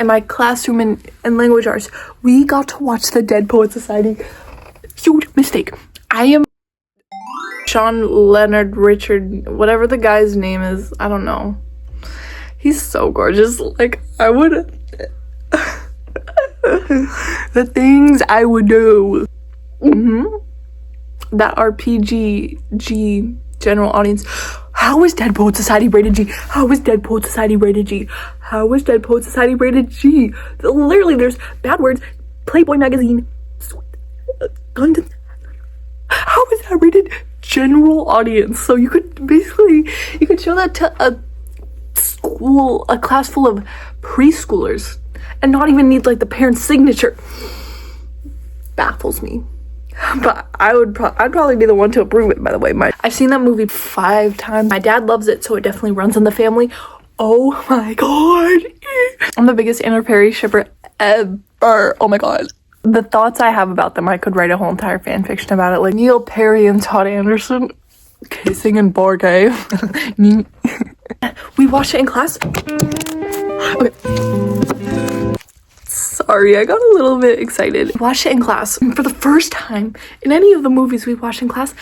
in my classroom in language arts, we got to watch the Dead Poet Society. Huge mistake. I am Sean Leonard Richard, whatever the guy's name is. I don't know. He's so gorgeous. Like, I would... the things I would do. That are PG general audience. How is Dead Poet Society rated G? How is Dead Poet Society rated G? How is Dead Poet Society rated G? Literally, there's bad words. Playboy magazine. How is that rated general audience? So you could show that to a class full of preschoolers and not even need like the parent's signature. Baffles me. But I'd probably be the one to approve it, by the way. I've seen that movie 5 times. My dad loves it, so it definitely runs in the family. Oh my god. I'm the biggest Anna Perry shipper ever. Oh my god. The thoughts I have about them, I could write a whole entire fan fiction about it. Like Neil Perry and Todd Anderson kissing in 4K. We watched it in class. Okay. Sorry, I got a little bit excited. Watched it in class. For the first time in any of the movies we watched in class,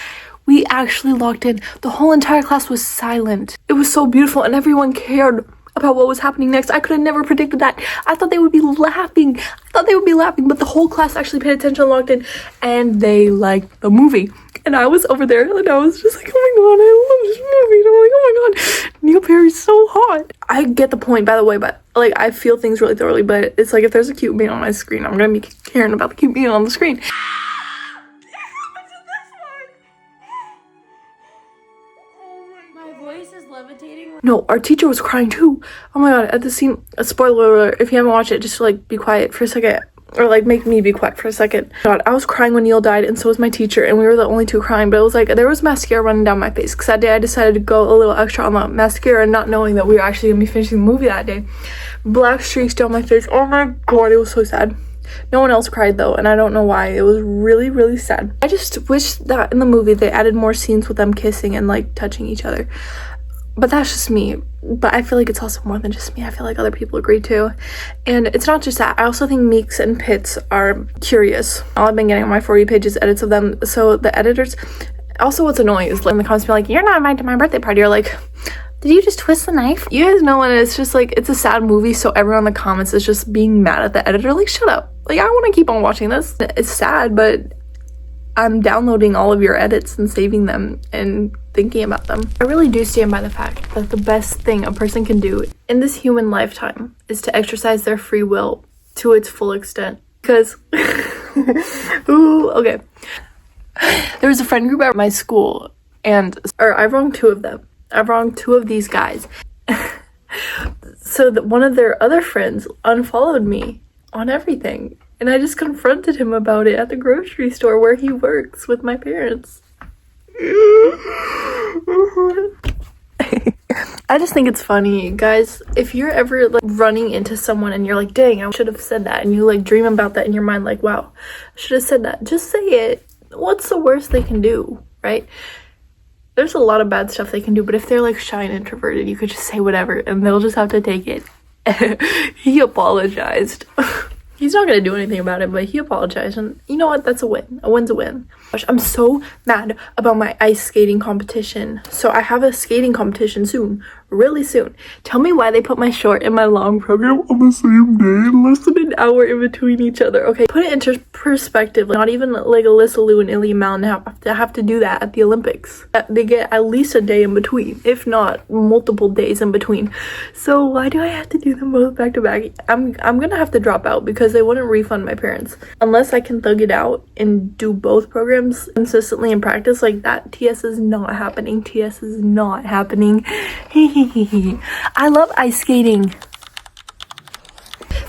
we actually locked in. The whole entire class was silent. It was so beautiful and everyone cared about what was happening next. I could have never predicted that. I thought they would be laughing. But the whole class actually paid attention and locked in, and they liked the movie. And I was over there and I was just like, oh my god, I love this movie. And I'm like, oh my god, Neil Perry's so hot. I get the point, by the way, but like I feel things really thoroughly, but it's like if there's a cute being on my screen, I'm gonna be caring about the cute being on the screen. My voice is levitating. No, our teacher was crying too. Oh my god, at the scene, a spoiler alert, if you haven't watched it, just like be quiet for a second. Or like make me be quiet for a second. God, I was crying when Neil died, and so was my teacher, and we were the only two crying. But it was like there was mascara running down my face because that day I decided to go a little extra on the mascara, not knowing that we were actually gonna be finishing the movie that day. Black streaks down my face. Oh my god, it was so sad. No one else cried though, and I don't know why. It was really, really sad. I just wish that in the movie they added more scenes with them kissing and like touching each other. But that's just me. But I feel like it's also more than just me. I feel like other people agree too. And it's not just that. I also think Meeks and Pitts are curious. All I've been getting on my 40 pages edits of them. So the editors... Also, what's annoying is like in the comments being like, you're not invited to my birthday party. Or like, did you just twist the knife? You guys know when it's just like, it's a sad movie. So everyone in the comments is just being mad at the editor. Like, shut up. Like, I want to keep on watching this. It's sad, but... I'm downloading all of your edits and saving them and thinking about them. I really do stand by the fact that the best thing a person can do in this human lifetime is to exercise their free will to its full extent. Because, ooh, okay. There was a friend group at my school, I wronged 2 of them. I wronged 2 of these guys. So that one of their other friends unfollowed me on everything. And I just confronted him about it at the grocery store where he works with my parents. I just think it's funny, guys. If you're ever like running into someone and you're like, dang, I should have said that, and you like dream about that in your mind, like, wow, I should have said that. Just say it. What's the worst they can do, right? There's a lot of bad stuff they can do, but if they're like shy and introverted, you could just say whatever and they'll just have to take it. He apologized. He's not gonna do anything about it, but he apologized, and you know what? That's a win. A win's a win. I'm so mad about my ice skating competition. So I have a skating competition soon, really soon. Tell me why they put my short and my long program on the same day, less than an hour in between each other. Okay, put it into perspective. Not even like Alyssa Liu and Ilya Mountain have to do that at the Olympics. They get at least a day in between, if not multiple days in between. So why do I have to do them both back to back? I'm gonna have to drop out because they wouldn't refund my parents unless I can thug it out and do both programs consistently in practice. Like that TS is not happening. TS is not happening. I love ice skating.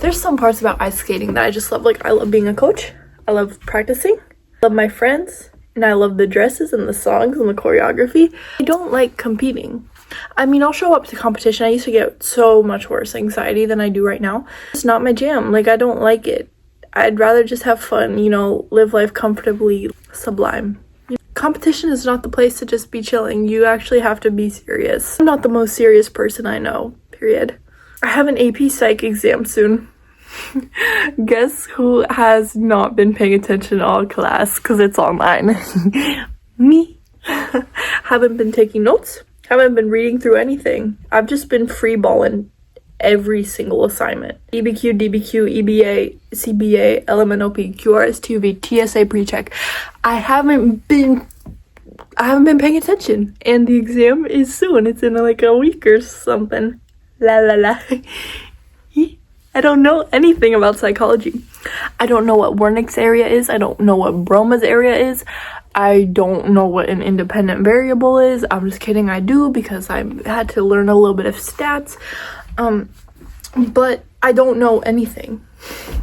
There's some parts about ice skating that I just love. Like I love being a coach. I love practicing. I love my friends. And I love the dresses and the songs and the choreography. I don't like competing. I mean, I'll show up to competition. I used to get so much worse anxiety than I do right now. It's not my jam. Like, I don't like it. I'd rather just have fun, you know, live life comfortably, sublime. Competition is not the place to just be chilling. You actually have to be serious. I'm not the most serious person I know, period. I have an AP Psych exam soon. Guess who has not been paying attention all class because it's online? Me. Haven't been taking notes. Haven't been reading through anything. I've just been free balling every single assignment. EBQ, DBQ, EBA, CBA, LMNOP, QRS, TUV, TSA pre-check. I haven't been paying attention, and the exam is soon. It's in like a week or something. La la la. I don't know anything about psychology. I don't know what Wernicke's area is. I don't know what Broma's area is. I don't know what an independent variable is. I'm just kidding, I do, because I had to learn a little bit of stats. But I don't know anything.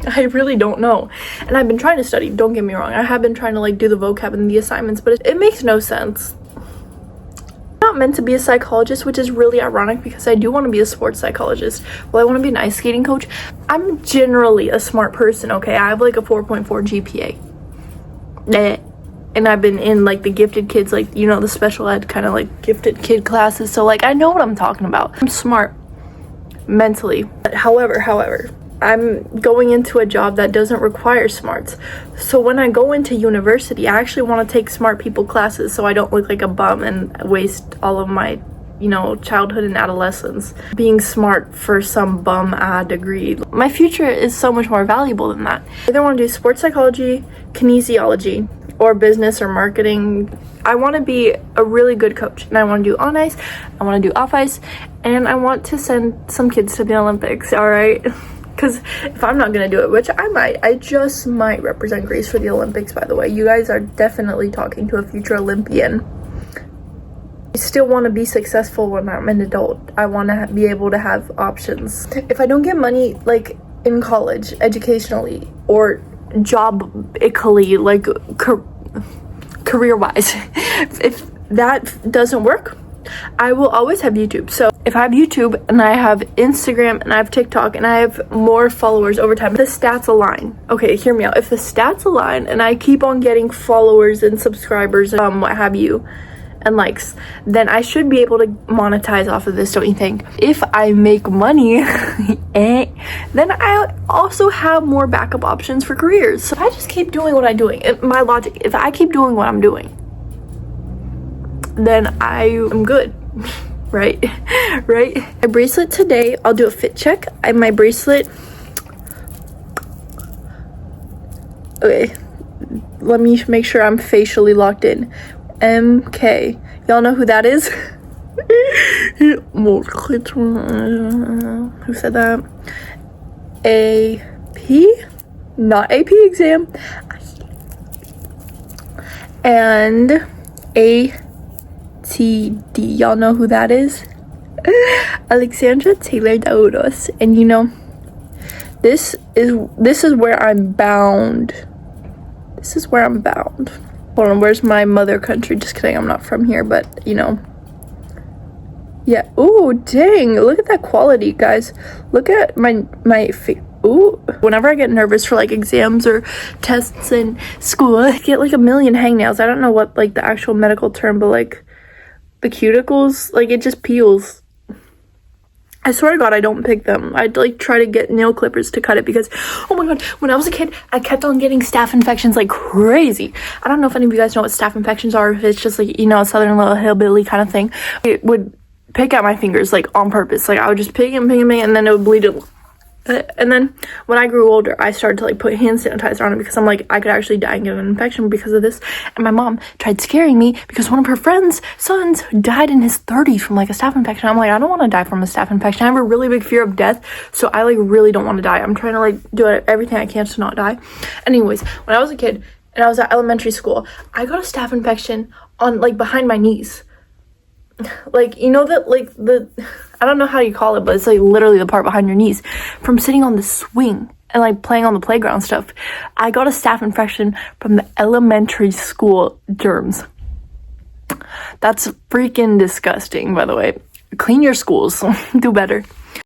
I really don't know. And I've been trying to study, don't get me wrong. I have been trying to like do the vocab and the assignments, but it makes no sense. I'm not meant to be a psychologist, which is really ironic because I do want to be a sports psychologist. Well, I want to be an ice skating coach. I'm generally a smart person, okay? I have like a 4.4 GPA. And I've been in like the gifted kids, like, you know, the special ed kind of like gifted kid classes. So like I know what I'm talking about. I'm smart mentally. But however, I'm going into a job that doesn't require smarts. So when I go into university, I actually want to take smart people classes so I don't look like a bum and waste all of my, you know, childhood and adolescence being smart for some bum degree. My future is so much more valuable than that. I either want to do sports psychology, kinesiology, or business or marketing. I want to be a really good coach, and I want to do on ice, I want to do off ice, and I want to send some kids to the Olympics, all right? Because if I'm not going to do it, which I just might represent Greece for the Olympics, by the way. You guys are definitely talking to a future Olympian. I still want to be successful when I'm an adult. I want to be able to have options. If I don't get money, like, in college, educationally, or job-ically, like, career-wise, if that doesn't work, I will always have YouTube. So if I have YouTube and I have Instagram and I have TikTok and I have more followers over time, the stats align. Okay, hear me out. If the stats align and I keep on getting followers and subscribers, what have you, and likes, then I should be able to monetize off of this, don't you think? If I make money, then I also have more backup options for careers. So if I just keep doing what I'm doing, my logic, if I keep doing what I'm doing, then I am good, right? Right? My bracelet today, I'll do a fit check. My bracelet, okay, let me make sure I'm facially locked in. MK. Y'all know who that is? Who said that? AP? Not AP exam. And ATD. Y'all know who that is? Alexandra Taylor Dauros. And you know, this is where I'm bound. This is where I'm bound. Hold on, where's my mother country? Just kidding, I'm not from here, but you know. Yeah, ooh, dang, look at that quality, guys. Look at my ooh. Whenever I get nervous for like exams or tests in school, I get like a million hangnails. I don't know what like the actual medical term, but like the cuticles, like it just peels. I swear to God, I don't pick them. I'd like try to get nail clippers to cut it because, oh my God, when I was a kid, I kept on getting staph infections like crazy. I don't know if any of you guys know what staph infections are, if it's just like, you know, a southern little hillbilly kind of thing. It would pick at my fingers like on purpose. Like I would just pick and then it would bleed it. And then when I grew older, I started to like put hand sanitizer on it because I'm like, I could actually die and get an infection because of this. And my mom tried scaring me because one of her friends' sons died in his 30s from like a staph infection. I'm like, I don't want to die from a staph infection. I have a really big fear of death, so I like really don't want to die. I'm trying to like do everything I can to not die. Anyways, when I was a kid and I was at elementary school, I got a staph infection on like behind my knees. Like, you know that like the, I don't know how you call it, but it's like literally the part behind your knees from sitting on the swing and like playing on the playground stuff. I got a staph infection from the elementary school germs. That's freaking disgusting, by the way. Clean your schools. Do better.